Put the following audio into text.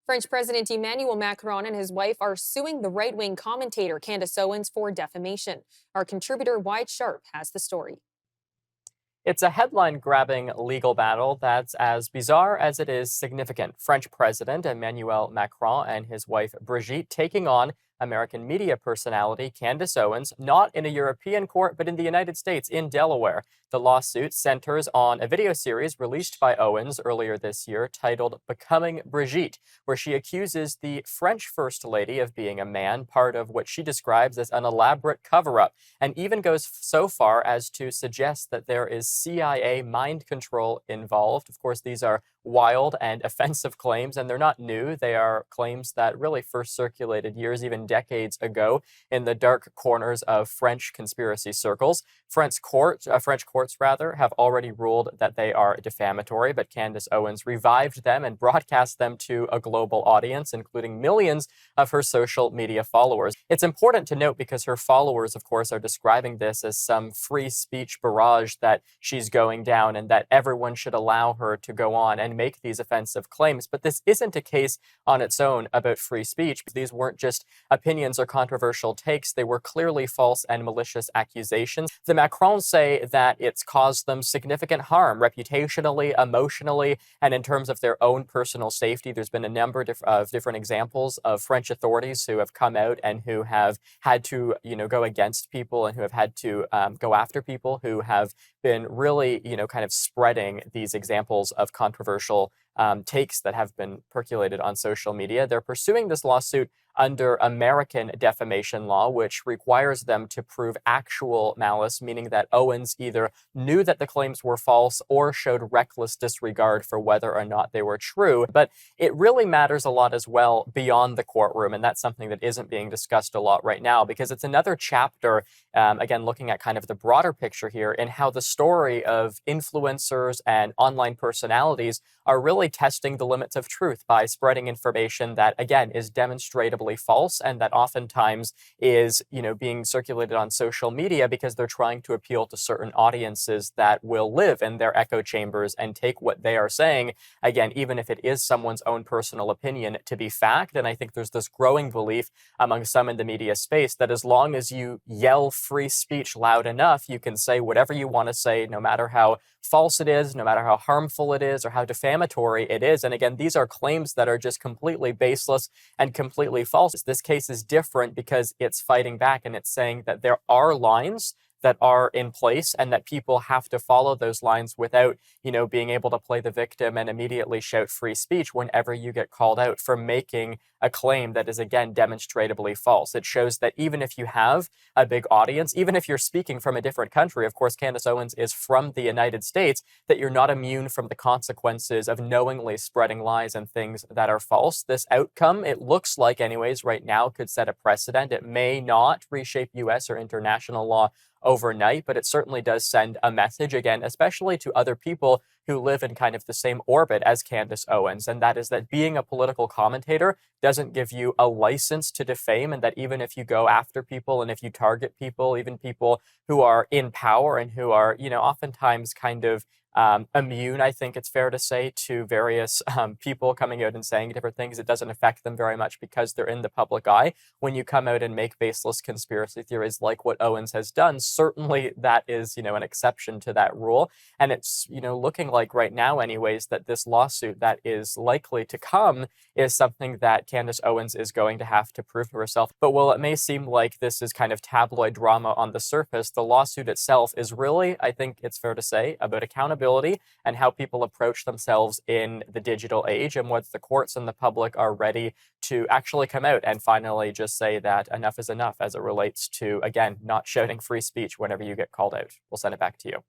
French President Emmanuel Macron and his wife are suing the right-wing commentator Candace Owens for defamation. Our contributor Wyatt Sharpe has the story. It's a headline-grabbing legal battle that's as bizarre as it is significant. French President Emmanuel Macron and his wife Brigitte taking on American media personality Candace Owens, not in a European court, but in the United States, in Delaware. The lawsuit centers on a video series released by Owens earlier this year titled Becoming Brigitte, where she accuses the French First Lady of being a man, part of what she describes as an elaborate cover-up, and even goes so far as to suggest that there is CIA mind control involved. Of course, these are wild and offensive claims, and they're not new. They are claims that really first circulated years, even decades ago, in the dark corners of French conspiracy circles. French courts have already ruled that they are defamatory, but Candace Owens revived them and broadcast them to a global audience, including millions of her social media followers. It's important to note because her followers, of course, are describing this as some free speech barrage that she's going down and that everyone should allow her to go on and make these offensive claims. But this isn't a case on its own about free speech. These weren't just opinions or controversial takes. They were clearly false and malicious accusations. The Macrons say that it's caused them significant harm reputationally, emotionally, and in terms of their own personal safety. There's been a number of different examples of French authorities who have come out and who have had to, go against people and who have had to go after people who have been really, kind of spreading these examples of controversial takes that have been percolated on social media. They're pursuing this lawsuit under American defamation law, which requires them to prove actual malice, meaning that Owens either knew that the claims were false or showed reckless disregard for whether or not they were true. But it really matters a lot as well beyond the courtroom, and that's something that isn't being discussed a lot right now, because it's another chapter, again, looking at kind of the broader picture here in how the story of influencers and online personalities are really testing the limits of truth by spreading information that, again, is demonstrably false and that oftentimes is, being circulated on social media because they're trying to appeal to certain audiences that will live in their echo chambers and take what they are saying, again, even if it is someone's own personal opinion, to be fact. And I think there's this growing belief among some in the media space that as long as you yell free speech loud enough, you can say whatever you want to say, no matter how false it is, no matter how harmful it is, or how defamatory it is. And again, these are claims that are just completely baseless and completely false. This case is different because it's fighting back and it's saying that there are lines that are in place and that people have to follow those lines without, being able to play the victim and immediately shout free speech whenever you get called out for making a claim that is, again, demonstrably false. It shows that even if you have a big audience, even if you're speaking from a different country, of course, Candace Owens is from the United States, that you're not immune from the consequences of knowingly spreading lies and things that are false. This outcome, it looks like anyways, right now could set a precedent. It may not reshape U.S. or international law overnight, but it certainly does send a message, again, especially to other people who live in kind of the same orbit as Candace Owens, and that is that being a political commentator doesn't give you a license to defame, and that even if you go after people and if you target people, even people who are in power and who are, oftentimes kind of immune, I think it's fair to say, to various people coming out and saying different things. It doesn't affect them very much because they're in the public eye. When you come out and make baseless conspiracy theories like what Owens has done, certainly that is, an exception to that rule. And it's, looking like right now anyways, that this lawsuit that is likely to come is something that Candace Owens is going to have to prove to herself. But while it may seem like this is kind of tabloid drama on the surface, the lawsuit itself is really, I think it's fair to say, about accountability and how people approach themselves in the digital age, and whether the courts and the public are ready to actually come out and finally just say that enough is enough as it relates to, again, not shouting free speech whenever you get called out. We'll send it back to you.